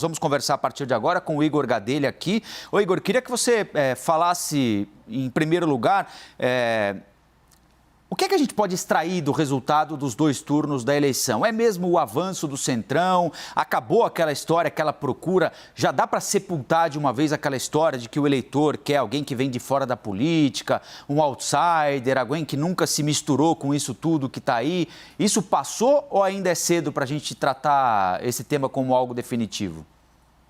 Vamos conversar a partir de agora com o Igor Gadelha aqui. Ô Igor, queria que você falasse, em primeiro lugar, o que é que a gente pode extrair do resultado dos 2 turnos da eleição? É mesmo o avanço do Centrão? Acabou aquela história, aquela procura? Já dá para sepultar de uma vez aquela história de que o eleitor quer alguém que vem de fora da política, um outsider, alguém que nunca se misturou com isso tudo que está aí? Isso passou ou ainda é cedo para a gente tratar esse tema como algo definitivo?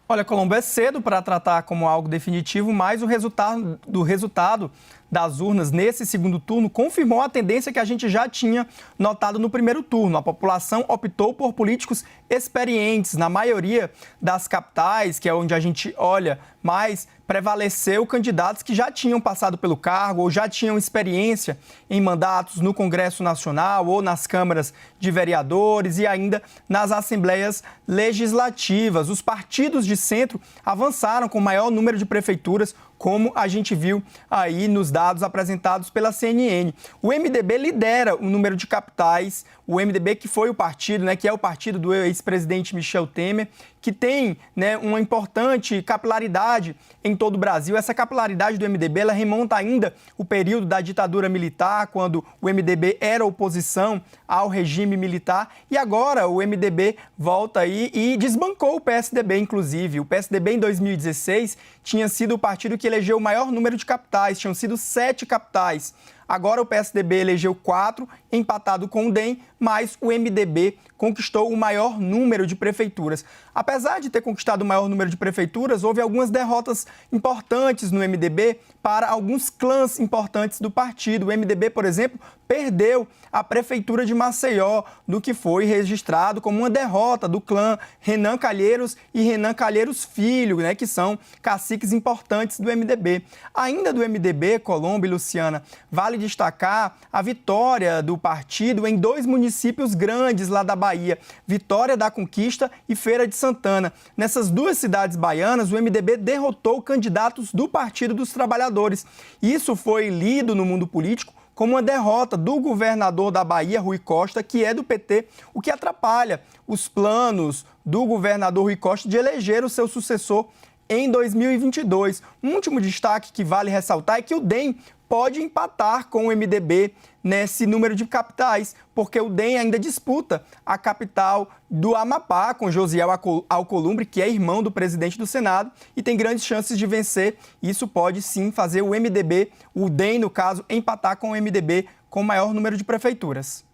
Olha, Colombo, é cedo para tratar como algo definitivo, mas o resultado das urnas nesse segundo turno confirmou a tendência que a gente já tinha notado no primeiro turno. A população optou por políticos experientes. Na maioria das capitais, que é onde a gente olha mais, prevaleceu candidatos que já tinham passado pelo cargo ou já tinham experiência em mandatos no Congresso Nacional ou nas câmaras de vereadores e ainda nas assembleias legislativas. Os partidos de centro avançaram com maior número de prefeituras, como a gente viu aí nos dados apresentados pela CNN. O MDB lidera o número de capitais, o MDB que foi o partido, que é o partido do ex-presidente Michel Temer, que tem uma importante capilaridade em todo o Brasil. Essa capilaridade do MDB ela remonta ainda o período da ditadura militar, quando o MDB era oposição ao regime militar, e agora o MDB volta aí e desbancou o PSDB, inclusive. O PSDB, em 2016, tinha sido o partido que elegeu o maior número de capitais, tinham sido 7 capitais. Agora o PSDB elegeu 4, empatado com o DEM, mas o MDB conquistou o maior número de prefeituras. Apesar de ter conquistado o maior número de prefeituras, houve algumas derrotas importantes no MDB para alguns clãs importantes do partido. O MDB, por exemplo, perdeu a prefeitura de Maceió, do que foi registrado como uma derrota do clã Renan Calheiros e Renan Calheiros Filho, que são caciques importantes do MDB. Ainda do MDB, Colombo e Luciana, vale destacar a vitória do partido em 2 municípios grandes lá da Bahia, Vitória da Conquista e Feira de Santana. Nessas 2 cidades baianas, o MDB derrotou candidatos do Partido dos Trabalhadores. Isso foi lido no mundo político como uma derrota do governador da Bahia, Rui Costa, que é do PT, o que atrapalha os planos do governador Rui Costa de eleger o seu sucessor em 2022. Um último destaque que vale ressaltar é que o DEM pode empatar com o MDB nesse número de capitais, porque o DEM ainda disputa a capital do Amapá com Josiel Alcolumbre, que é irmão do presidente do Senado, e tem grandes chances de vencer. Isso pode sim fazer o MDB, o DEM no caso, empatar com o MDB com o maior número de prefeituras.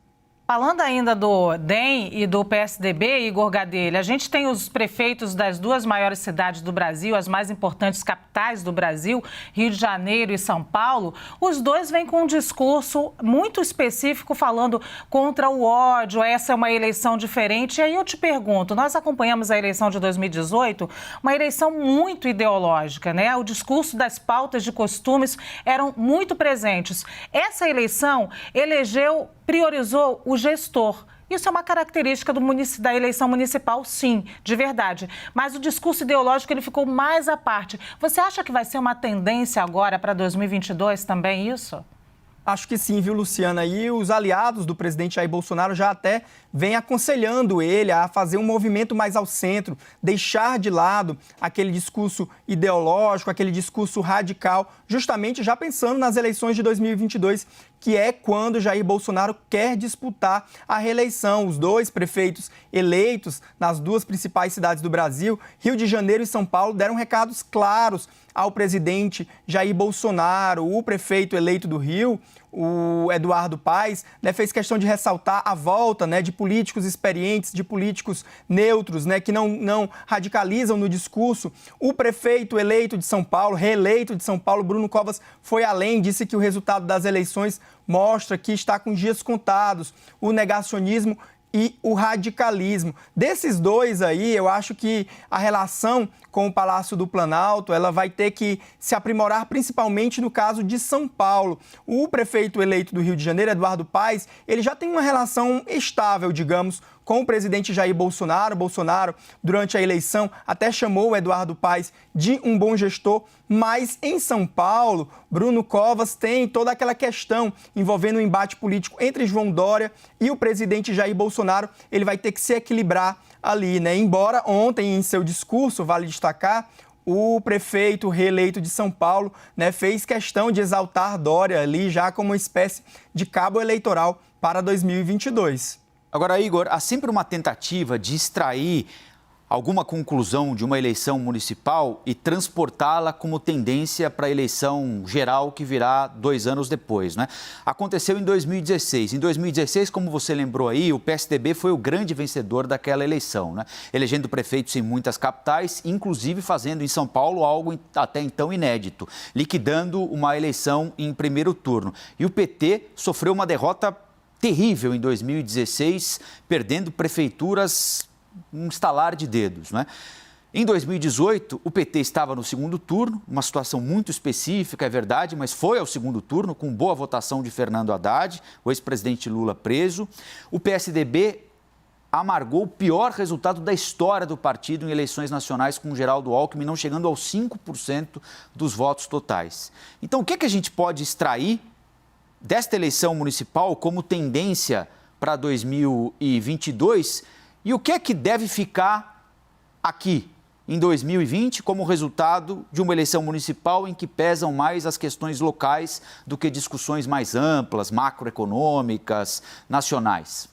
Falando ainda do DEM e do PSDB, Igor Gadelha, a gente tem os prefeitos das 2 maiores cidades do Brasil, as mais importantes capitais do Brasil, Rio de Janeiro e São Paulo. Os 2 vêm com um discurso muito específico falando contra o ódio, essa é uma eleição diferente. E aí eu te pergunto, nós acompanhamos a eleição de 2018, uma eleição muito ideológica, O discurso das pautas de costumes eram muito presentes. Essa eleição priorizou o gestor. Isso é uma característica da eleição municipal, sim, de verdade. Mas o discurso ideológico ele ficou mais à parte. Você acha que vai ser uma tendência agora para 2022 também isso? Acho que sim, viu, Luciana? E os aliados do presidente Jair Bolsonaro já até vêm aconselhando ele a fazer um movimento mais ao centro, deixar de lado aquele discurso ideológico, aquele discurso radical, justamente já pensando nas eleições de 2022, que é quando Jair Bolsonaro quer disputar a reeleição. Os 2 prefeitos eleitos nas 2 principais cidades do Brasil, Rio de Janeiro e São Paulo, deram recados claros ao presidente Jair Bolsonaro. O prefeito eleito do Rio, o Eduardo Paes, fez questão de ressaltar a volta de políticos experientes, de políticos neutros, que não radicalizam no discurso. O prefeito eleito de São Paulo, reeleito de São Paulo, Bruno Covas, foi além, disse que o resultado das eleições mostra que está com dias contados. O negacionismo e o radicalismo. Desses 2 aí, eu acho que a relação com o Palácio do Planalto, ela vai ter que se aprimorar, principalmente no caso de São Paulo. O prefeito eleito do Rio de Janeiro, Eduardo Paes, ele já tem uma relação estável, digamos, com o presidente Jair Bolsonaro. Bolsonaro, durante a eleição, até chamou o Eduardo Paes de um bom gestor, mas em São Paulo, Bruno Covas tem toda aquela questão envolvendo o embate político entre João Dória e o presidente Jair Bolsonaro. Ele vai ter que se equilibrar ali, né? Embora ontem, em seu discurso, vale destacar, o prefeito reeleito de São Paulo, né, fez questão de exaltar Dória ali já como uma espécie de cabo eleitoral para 2022. Agora, Igor, há sempre uma tentativa de extrair alguma conclusão de uma eleição municipal e transportá-la como tendência para a eleição geral que virá 2 anos depois, né? Aconteceu em 2016. Em 2016, como você lembrou aí, o PSDB foi o grande vencedor daquela eleição, né? Elegendo prefeitos em muitas capitais, inclusive fazendo em São Paulo algo até então inédito, liquidando uma eleição em primeiro turno. E o PT sofreu uma derrota terrível em 2016, perdendo prefeituras um estalar de dedos, né? Em 2018, o PT estava no segundo turno, uma situação muito específica, é verdade, mas foi ao segundo turno com boa votação de Fernando Haddad, o ex-presidente Lula preso. O PSDB amargou o pior resultado da história do partido em eleições nacionais com Geraldo Alckmin, não chegando aos 5% dos votos totais. Então, o que a gente pode extrair desta eleição municipal como tendência para 2022 e o que é que deve ficar aqui em 2020 como resultado de uma eleição municipal em que pesam mais as questões locais do que discussões mais amplas, macroeconômicas, nacionais?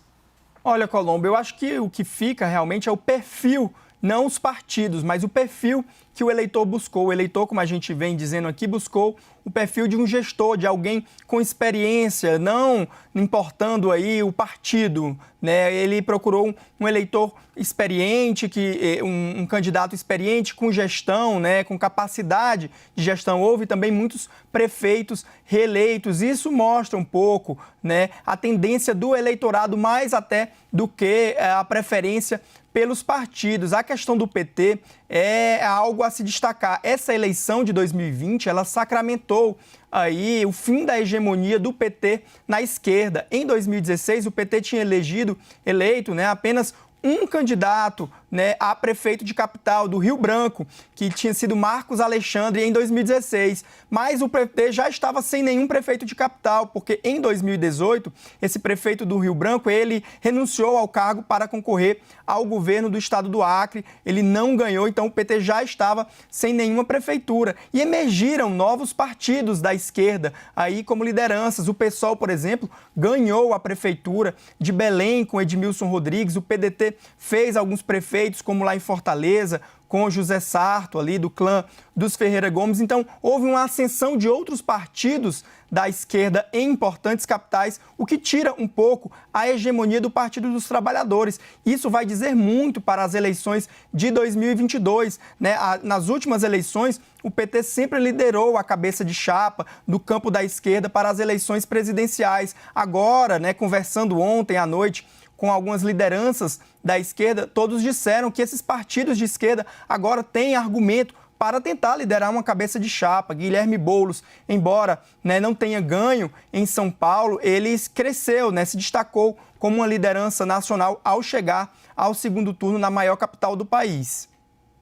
Olha, Colombo, eu acho que o que fica realmente é o perfil, não os partidos, mas o perfil que o eleitor buscou. O eleitor, como a gente vem dizendo aqui, buscou o perfil de um gestor, de alguém com experiência, não importando aí o partido, né? Ele procurou um eleitor experiente, um candidato experiente com gestão, né? Com capacidade de gestão. Houve também muitos prefeitos reeleitos. Isso mostra um pouco, né, a tendência do eleitorado mais até do que a preferência pelos partidos. A questão do PT é algo a se destacar. Essa eleição de 2020, ela sacramentou aí o fim da hegemonia do PT na esquerda. Em 2016, o PT tinha eleito, né, apenas um candidato, né, a prefeito de capital do Rio Branco, que tinha sido Marcos Alexandre em 2016. Mas o PT já estava sem nenhum prefeito de capital, porque em 2018, esse prefeito do Rio Branco, ele renunciou ao cargo para concorrer ao governo do estado do Acre. Ele não ganhou, então o PT já estava sem nenhuma prefeitura. E emergiram novos partidos da esquerda, aí como lideranças. O PSOL, por exemplo, ganhou a prefeitura de Belém com Edmilson Rodrigues. O PDT fez alguns prefeitos, como lá em Fortaleza, com o José Sarto, ali do clã dos Ferreira Gomes. Então, houve uma ascensão de outros partidos da esquerda em importantes capitais, o que tira um pouco a hegemonia do Partido dos Trabalhadores. Isso vai dizer muito para as eleições de 2022, né? Nas últimas eleições, o PT sempre liderou a cabeça de chapa do campo da esquerda para as eleições presidenciais. Agora, né, conversando ontem à noite com algumas lideranças da esquerda, todos disseram que esses partidos de esquerda agora têm argumento para tentar liderar uma cabeça de chapa. Guilherme Boulos, embora, né, não tenha ganho em São Paulo, ele cresceu, né, se destacou como uma liderança nacional ao chegar ao segundo turno na maior capital do país.